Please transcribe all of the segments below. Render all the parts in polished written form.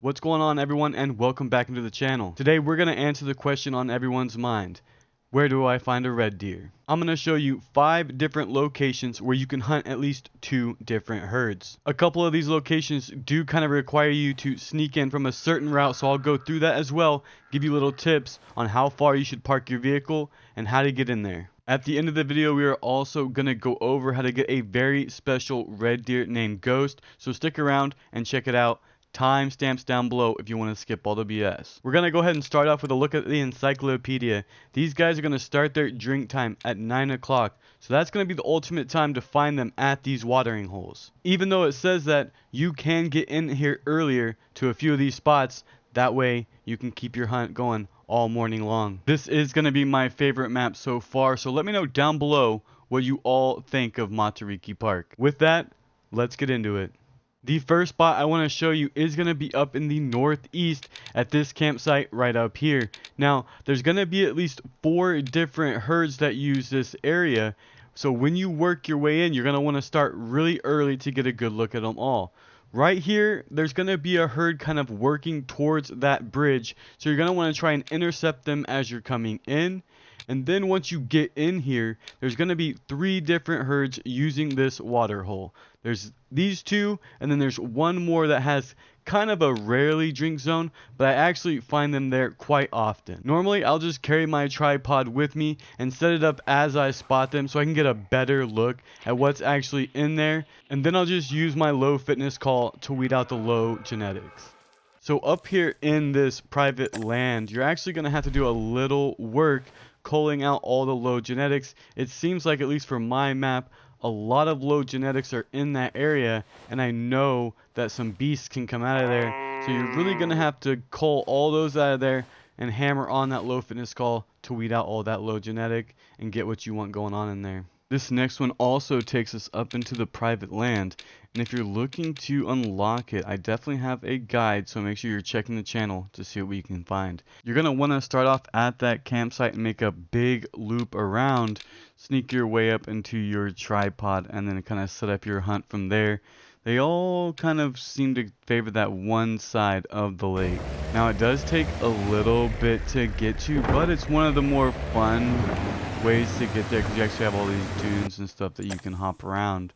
What's going on, everyone, and welcome back into the channel. Today we're going to answer the question on everyone's mind: where do I find a red deer? I'm going to show you 5 different locations where you can hunt at least 2 different herds. A couple of these locations do kind of require you to sneak in from a certain route, so I'll go through that as well, give you little tips on how far you should park your vehicle and how to get in there. At the end of the video, we are also going to go over how to get a very special red deer named Ghost, so stick around and check it out. Timestamps down below if you want to skip all the BS. We're going to go ahead and start off with a look at the encyclopedia. These guys are going to start their drink time at 9 o'clock. So that's going to be the ultimate time to find them at these watering holes. Even though it says that you can get in here earlier to a few of these spots, that way you can keep your hunt going all morning long. This is going to be my favorite map so far, so let me know down below what you all think of Matariki Park. With that, let's get into it. The first spot I want to show you is going to be up in the northeast at this campsite right up here. Now, there's going to be at least 4 different herds that use this area. So when you work your way in, you're going to want to start really early to get a good look at them all. Right here, there's going to be a herd kind of working towards that bridge. So you're going to want to try and intercept them as you're coming in. And then once you get in here, there's going to be 3 different herds using this water hole. There's these 2, and then there's one more that has kind of a rarely drink zone, but I actually find them there quite often. Normally, I'll just carry my tripod with me and set it up as I spot them so I can get a better look at what's actually in there. And then I'll just use my low fitness call to weed out the low genetics. So up here in this private land, you're actually going to have to do a little work culling out all the low genetics. It seems like, at least for my map, a lot of low genetics are in that area, and I know that some beasts can come out of there. So you're really going to have to cull all those out of there and hammer on that low fitness call to weed out all that low genetic and get what you want going on in there. This next one also takes us up into the private land, and if you're looking to unlock it, I definitely have a guide, so make sure you're checking the channel to see what you can find. You're going to want to start off at that campsite and make a big loop around, sneak your way up into your tripod, and then kind of set up your hunt from there. They all kind of seem to favor that one side of the lake. Now, it does take a little bit to get to, but it's one of the more fun ways to get there because you actually have all these dunes and stuff that you can hop around.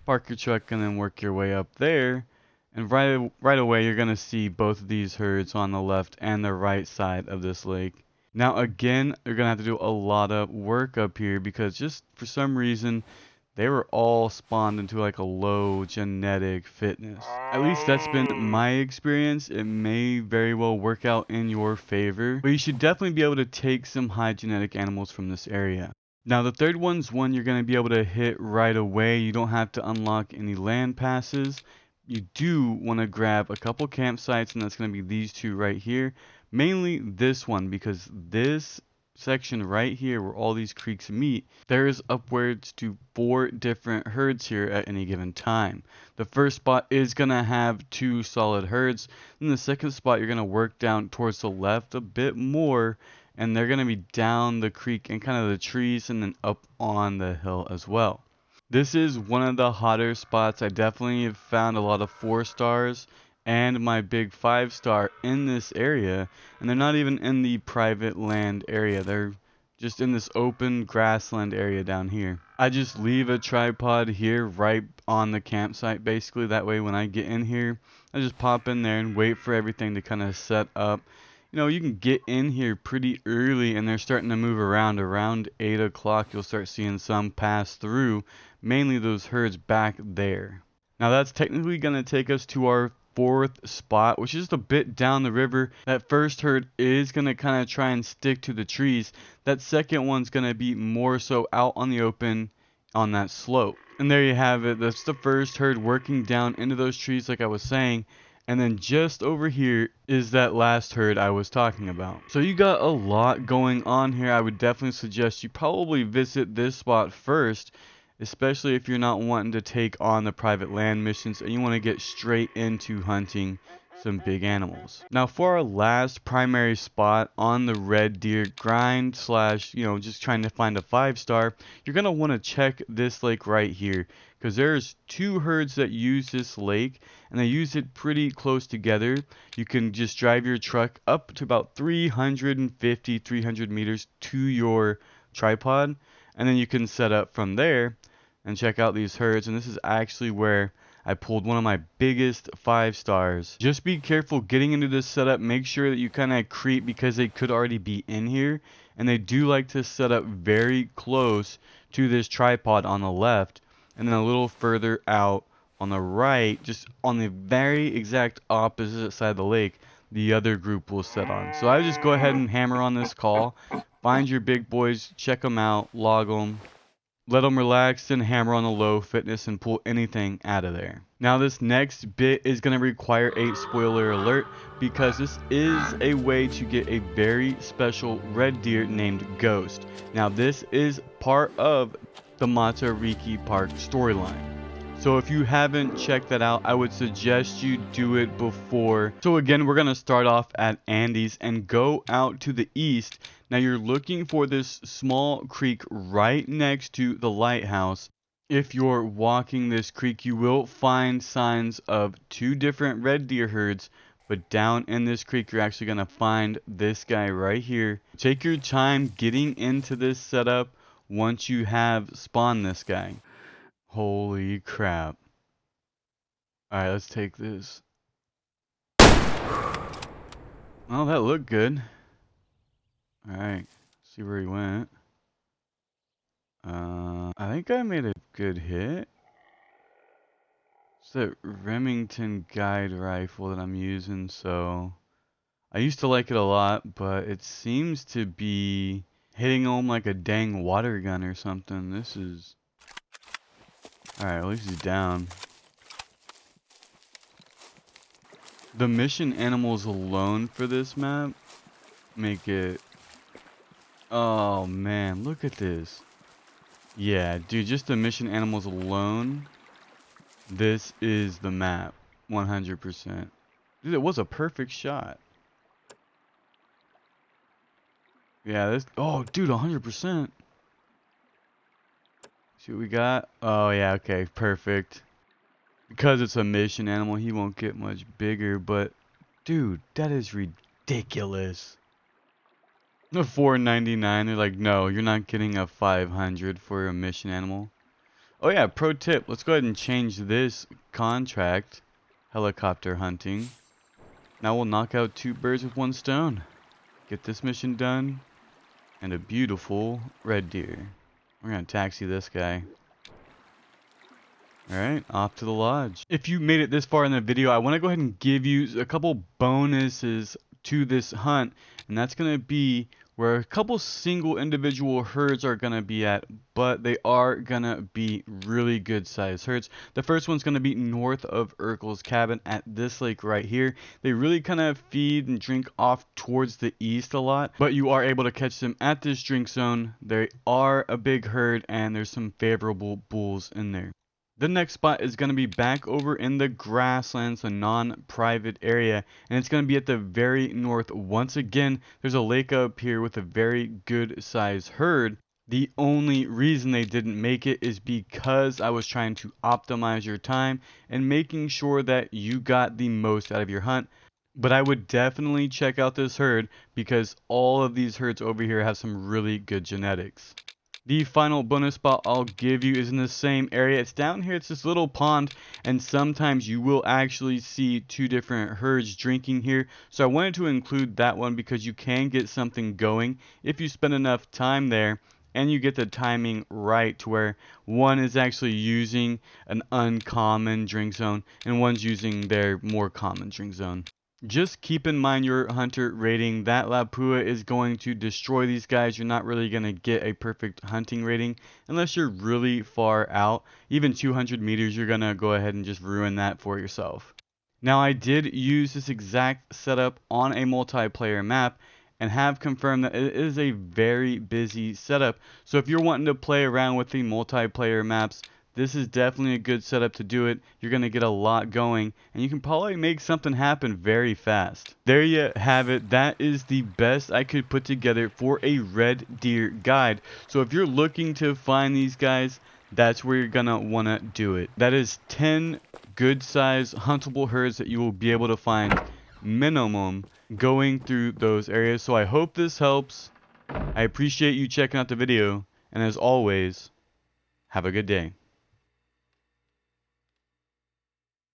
Park your truck and then work your way up there, and right away you're going to see both of these herds on the left and the right side of this lake. Now again, you're going to have to do a lot of work up here because just for some reason they were all spawned into like a low genetic fitness. At least that's been my experience. It may very well work out in your favor, but you should definitely be able to take some high genetic animals from this area. Now the third one's one you're going to be able to hit right away. You don't have to unlock any land passes. You do want to grab a couple campsites, and that's going to be these 2 right here. Mainly this one, because this section right here where all these creeks meet, there's upwards to 4 different herds here at any given time. The first spot is going to have 2 solid herds. Then the second spot, you're going to work down towards the left a bit more, and they're going to be down the creek and kind of the trees and then up on the hill as well. This is one of the hotter spots. I definitely have found a lot of 4 stars and my big 5-star in this area, and they're not even in the private land area. They're just in this open grassland area down here. I just leave a tripod here right on the campsite basically. That way when I get in here, I just pop in there and wait for everything to kind of set up. You know, you can get in here pretty early and they're starting to move around 8 o'clock. You'll start seeing some pass through, mainly those herds back there. Now that's technically going to take us to our 4th spot, which is just a bit down the river. That first herd is going to kind of try and stick to the trees. That second one's going to be more so out on the open on that slope. And there you have it. That's the first herd working down into those trees like I was saying. And then just over here is that last herd I was talking about. So you got a lot going on here. I would definitely suggest you probably visit this spot first, especially if you're not wanting to take on the private land missions and you want to get straight into hunting some big animals. Now for our last primary spot on the red deer grind slash, just trying to find a 5-star, you're going to want to check this lake right here, because there's 2 herds that use this lake and they use it pretty close together. You can just drive your truck up to about 300 meters to your tripod, and then you can set up from there and check out these herds. And this is actually where I pulled one of my biggest 5-stars. Just be careful getting into this setup. Make sure that you kind of creep, because they could already be in here. And they do like to set up very close to this tripod on the left. And then a little further out on the right, just on the very exact opposite side of the lake, the other group will set on. So I just go ahead and hammer on this call. Find your big boys, check them out, log them. Let them relax, and hammer on the low fitness and pull anything out of there. Now this next bit is going to require a spoiler alert, because this is a way to get a very special red deer named Ghost. Now this is part of the Matariki Park storyline. So if you haven't checked that out, I would suggest you do it before. So again, we're going to start off at Andy's and go out to the east. Now you're looking for this small creek right next to the lighthouse. If you're walking this creek, you will find signs of 2 different red deer herds. But down in this creek, you're actually going to find this guy right here. Take your time getting into this setup once you have spawned this guy. Holy crap. Alright, let's take this. Well, that looked good. Alright, see where he went. I think I made a good hit. It's that Remington guide rifle that I'm using, so I used to like it a lot, but it seems to be hitting home like a dang water gun or something. This is... Alright, at least he's down. The mission animals alone for this map make it... Oh man, look at this. Yeah, dude, just the mission animals alone, this is the map. 100%. Dude, it was a perfect shot. Yeah, this... Oh, dude, 100%. See what we got? Oh, yeah, okay, perfect. Because it's a mission animal, he won't get much bigger, but... Dude, that is ridiculous. The $4.99, they're like, no, you're not getting a 500 for a mission animal. Oh yeah, pro tip, let's go ahead and change this contract. Helicopter hunting. Now we'll knock out 2 birds with 1 stone. Get this mission done. And a beautiful red deer. We're gonna taxi this guy. Alright, off to the lodge. If you made it this far in the video, I want to go ahead and give you a couple bonuses to this hunt. And that's going to be where a couple single individual herds are going to be at, but they are going to be really good sized herds. The first one's going to be north of Urkel's cabin at this lake right here. They really kind of feed and drink off towards the east a lot, but you are able to catch them at this drink zone. They are a big herd, and there's some favorable bulls in there. The next spot is going to be back over in the grasslands, a non-private area, and it's going to be at the very north. Once again, there's a lake up here with a very good sized herd. The only reason they didn't make it is because I was trying to optimize your time and making sure that you got the most out of your hunt. But I would definitely check out this herd, because all of these herds over here have some really good genetics. The final bonus spot I'll give you is in the same area. It's down here. It's this little pond, and sometimes you will actually see 2 different herds drinking here. So I wanted to include that one because you can get something going if you spend enough time there and you get the timing right, to where one is actually using an uncommon drink zone and one's using their more common drink zone. Just keep in mind your hunter rating. That Lapua is going to destroy these guys. You're not really going to get a perfect hunting rating unless you're really far out. Even 200 meters, you're going to go ahead and just ruin that for yourself. Now, I did use this exact setup on a multiplayer map and have confirmed that it is a very busy setup. So if you're wanting to play around with the multiplayer maps, this is definitely a good setup to do it. You're going to get a lot going, and you can probably make something happen very fast. There you have it. That is the best I could put together for a red deer guide. So if you're looking to find these guys, that's where you're going to want to do it. That is 10 good size huntable herds that you will be able to find minimum going through those areas. So I hope this helps. I appreciate you checking out the video, and as always, have a good day.